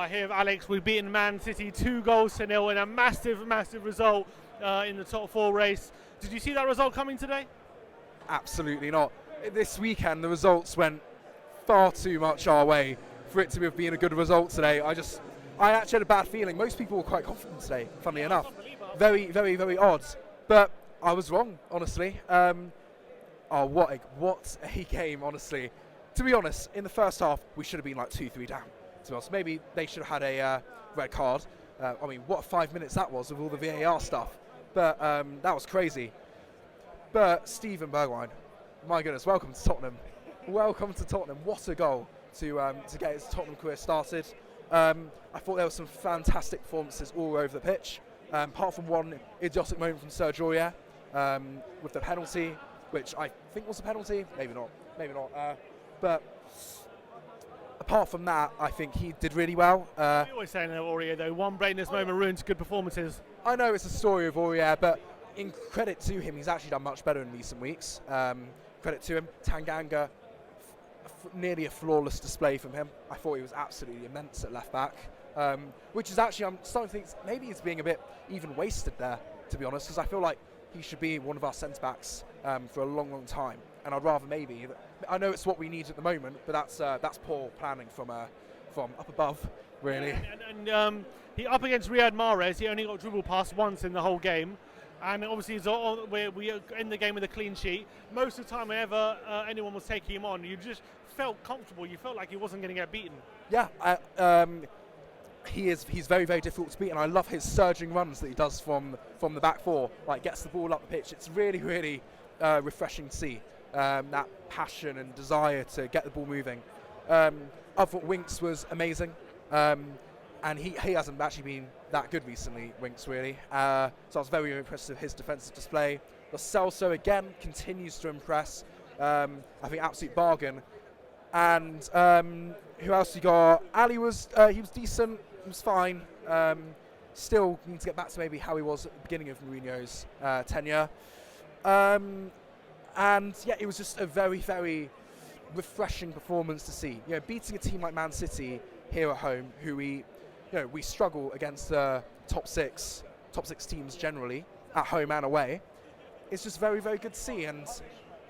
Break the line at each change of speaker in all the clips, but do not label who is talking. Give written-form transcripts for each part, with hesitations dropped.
Here, Alex, we've beaten Man City 2-0 in a massive, massive result in the top 4 race. Did you see that result coming today?
Absolutely not. This weekend, the results went far too much our way for it to have been a good result today. I actually had a bad feeling. Most people were quite confident today, funnily enough. Very, very, very odd. But I was wrong, honestly. What a game, honestly. To be honest, in the first half, we should have been like 2-3 down. To be honest, maybe they should have had a red card. I mean, what 5 minutes that was with all the VAR stuff. But that was crazy. But Steven Bergwijn, my goodness, welcome to Tottenham. Welcome to Tottenham. What a goal to get his Tottenham career started. I thought there were some fantastic performances all over the pitch. Apart from one idiotic moment from Sergio Aurier with the penalty, which I think was a penalty. Maybe not. But apart from that, I think he did really well.
You're always saying that Aurier, though, one brainless moment ruins good performances.
I know it's a story of Aurier, but in credit to him, he's actually done much better in recent weeks. Credit to him. Tanganga, nearly a flawless display from him. I thought he was absolutely immense at left back, which is actually, I'm starting to think maybe he's being a bit even wasted there, to be honest, because I feel like he should be one of our centre-backs for a long, long time. And I'd rather maybe, I know it's what we need at the moment, but that's poor planning from up above, really.
And he up against Riyad Mahrez, he only got dribble past once in the whole game. And obviously we end the game with a clean sheet. Most of the time whenever anyone was taking him on, you just felt comfortable. You felt like he wasn't going to get beaten.
Yeah, he's very, very difficult to beat, and I love his surging runs that he does from the back four. Like, gets the ball up the pitch. It's really, really refreshing to see. That passion and desire to get the ball moving. I thought Winks was amazing, and he hasn't actually been that good recently, Winks, really. So I was very impressed with his defensive display. Lo Celso again continues to impress. I think absolute bargain. And who else you got? Ali was decent. He was fine. Still need to get back to maybe how he was at the beginning of Mourinho's tenure. And yeah, it was just a very, very refreshing performance to see. You know, beating a team like Man City here at home, who we struggle against top six teams generally at home and away. It's just very, very good to see. And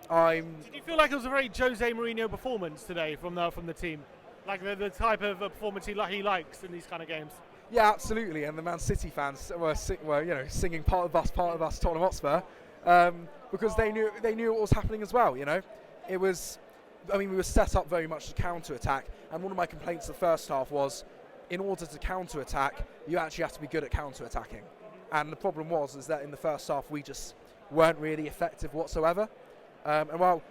did
you feel like it was a very Jose Mourinho performance today from the team, like the type of performance he likes in these kind of games?
Yeah, absolutely. And the Man City fans were singing part of us, Tottenham Hotspur. Because they knew what was happening as well. You know, we were set up very much to counter-attack, and one of my complaints the first half was, in order to counter-attack, you actually have to be good at counter-attacking. And the problem is that in the first half we just weren't really effective whatsoever. And while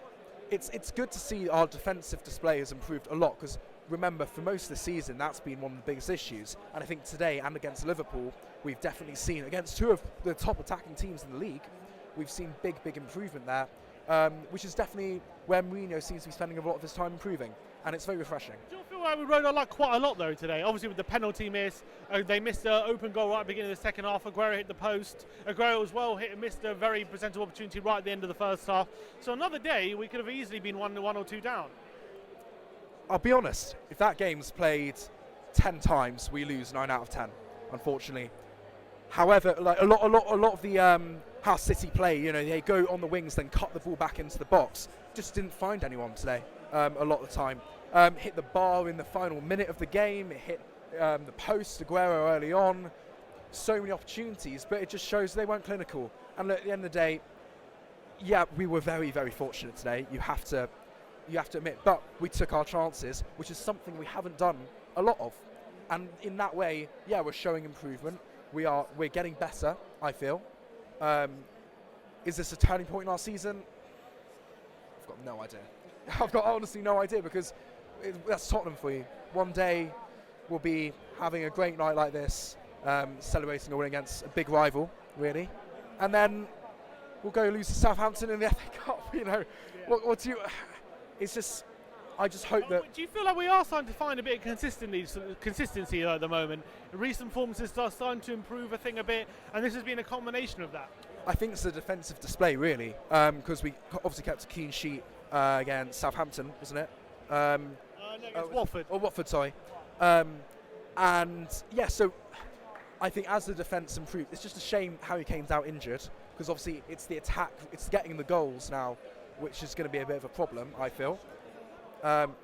it's good to see our defensive display has improved a lot, because remember, for most of the season that's been one of the biggest issues, and I think today and against Liverpool we've definitely seen, against two of the top attacking teams in the league, we've seen big improvement there, which is definitely where Mourinho seems to be spending a lot of his time improving, and it's very refreshing.
Do you feel like we rode our luck quite a lot though today? Obviously with the penalty miss, they missed an open goal right at the beginning of the second half. Aguero hit the post. Aguero as well missed a very presentable opportunity right at the end of the first half. So another day we could have easily been 1 or 2 down.
I'll be honest, if that game's played 10 times, we lose 9 out of 10, unfortunately. However, like a lot of the how City play, you know, they go on the wings, then cut the ball back into the box. Just didn't find anyone today. A lot of the time, hit the bar in the final minute of the game. It hit the post, Aguero early on. So many opportunities, but it just shows they weren't clinical. And at the end of the day, yeah, we were very, very fortunate today. You have to admit, but we took our chances, which is something we haven't done a lot of. And in that way, yeah, we're showing improvement. We're getting better, I feel. Is this a turning point in our season? I've got no idea. I've got honestly no idea, because that's Tottenham for you. One day we'll be having a great night like this, celebrating a win against a big rival, really, and then we'll go lose to Southampton in the FA Cup. You know, yeah. What do you? It's just. I just hope that.
Do you feel like we are starting to find a bit of consistency at the moment? Recent performances are starting to improve a bit, and this has been a combination of that.
I think it's a defensive display, really, because we obviously kept a clean sheet against Southampton, wasn't it?
No, against Watford.
Or Watford, sorry. And yeah, so I think as the defence improved, it's just a shame Harry Kane's out injured, because obviously it's the attack, it's getting the goals now, which is going to be a bit of a problem, I feel.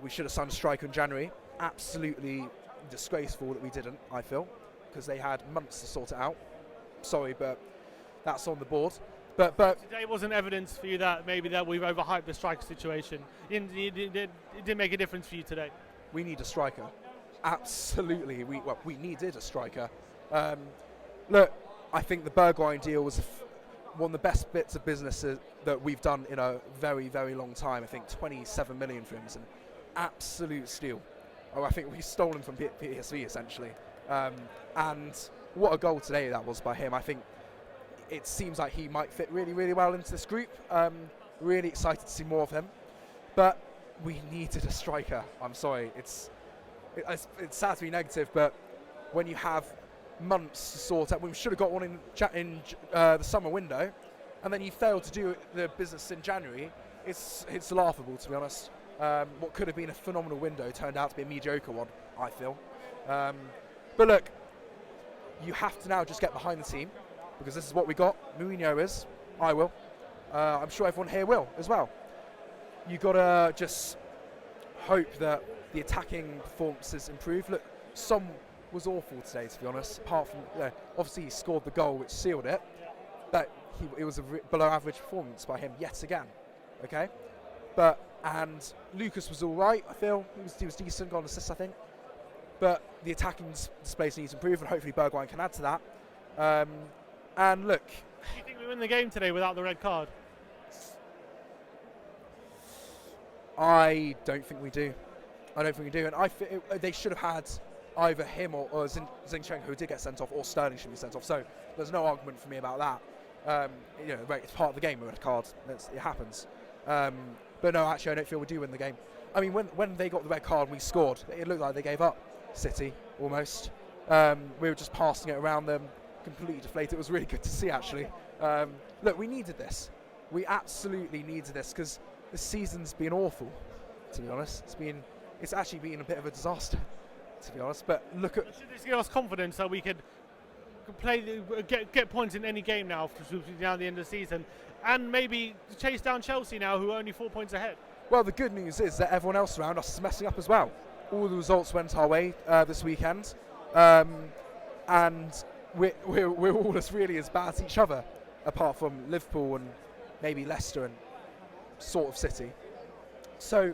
We should have signed a striker in January. Absolutely disgraceful that we didn't, I feel, because they had months to sort it out. Sorry, but that's on the board. But
today wasn't evidence for you that maybe that we've overhyped the striker situation. It didn't make a difference for you today.
We need a striker. Absolutely, we needed a striker. Look, I think the Bergwijn deal was one of the best bits of business that we've done in a very, very long time. I think 27 million for him is an absolute steal. Oh, I think we stole him from PSV essentially. And what a goal today that was by him. I think it seems like he might fit really, really well into this group. Really excited to see more of him. But we needed a striker. I'm sorry, it's sad to be negative, but when you have months to sort out, we should have got one in the summer window, and then you failed to do the business in January. It's laughable, to be honest. What could have been a phenomenal window turned out to be a mediocre one, I feel. But look, you have to now just get behind the team, because this is what we got. Mourinho is, I will. I'm sure everyone here will as well. You've got to just hope that the attacking performances improve. Look, Son was awful today, to be honest, apart from, obviously he scored the goal which sealed it, but it was a below average performance by him yet again, okay? And Lucas was all right, I feel. He was decent, got an assist, I think. But the attacking displays needs to improve, and hopefully Bergwijn can add to that. And look,
do you think we win the game today without the red card?
I don't think we do. And they should have had either him or Zinchenko, who did get sent off, or Sterling should be sent off. So there's no argument for me about that. It's part of the game with a card. It happens. But no, actually, I don't feel we do win the game. I mean, when they got the red card and we scored, it looked like they gave up. City, almost. We were just passing it around them, completely deflated. It was really good to see, actually. Look, we needed this. We absolutely needed this, because the season's been awful, to be honest. It's actually been a bit of a disaster, to be honest. But look at.
Should this give us confidence that we could get points in any game now down the end of the season, and maybe chase down Chelsea now, who are only 4 points ahead?
Well, the good news is that everyone else around us is messing up as well. All the results went our way this weekend, and we're all really as bad as each other, apart from Liverpool and maybe Leicester and sort of City. So,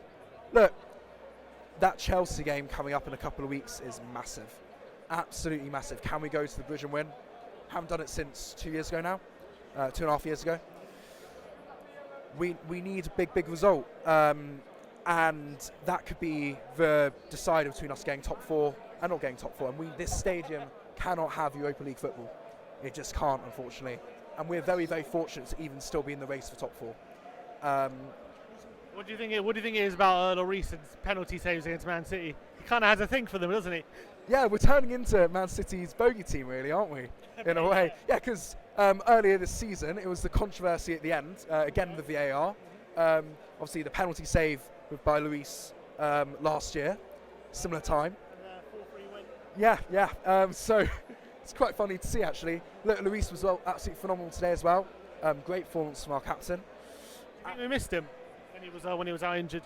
look, that Chelsea game coming up in a couple of weeks is massive, absolutely massive. Can we go to the bridge and win? Haven't done it since 2 years ago now, 2.5 years ago. We need a big result, and that could be the decider between us getting top four and not getting top four. And this stadium cannot have Europa League football. It just can't, unfortunately. And we're very, very fortunate to even still be in the race for top four.
What do you think it is about Lloris's penalty saves against Man City? He kind of has a thing for them, doesn't he?
Yeah, we're turning into Man City's bogey team, really, aren't we? In a way. Yeah, because earlier this season, it was the controversy at the end, again with the VAR. Obviously, the penalty save by Lloris last year, similar time.
And 4-3 win.
Yeah. So it's quite funny to see, actually. Look, Lloris was absolutely phenomenal today as well. Great performance from our captain.
I think we missed him when he was out injured.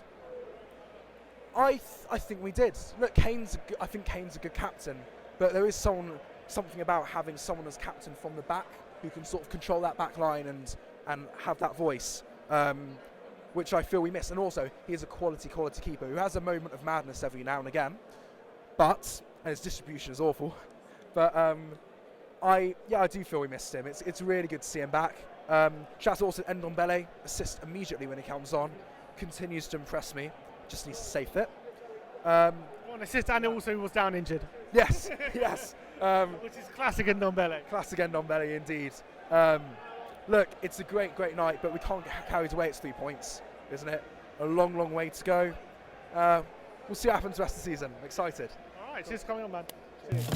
I think we did. Look, I think Kane's a good captain, but there is something about having someone as captain from the back who can sort of control that back line and have that voice, which I feel we miss. And also, he is a quality keeper who has a moment of madness every now and again, and his distribution is awful. But I do feel we missed him. It's really good to see him back. Shout out also to Ndombele, assist immediately when he comes on, continues to impress me. Just needs to stay fit.
One assist, and also was down injured.
Yes.
Which is classic Ndombele.
Classic Ndombele indeed. Look, it's a great night, but we can't get carried away. It's 3 points, isn't it? A long way to go. We'll see what happens the rest of the season. I'm excited.
All right, cheers for coming on, man. Cheers.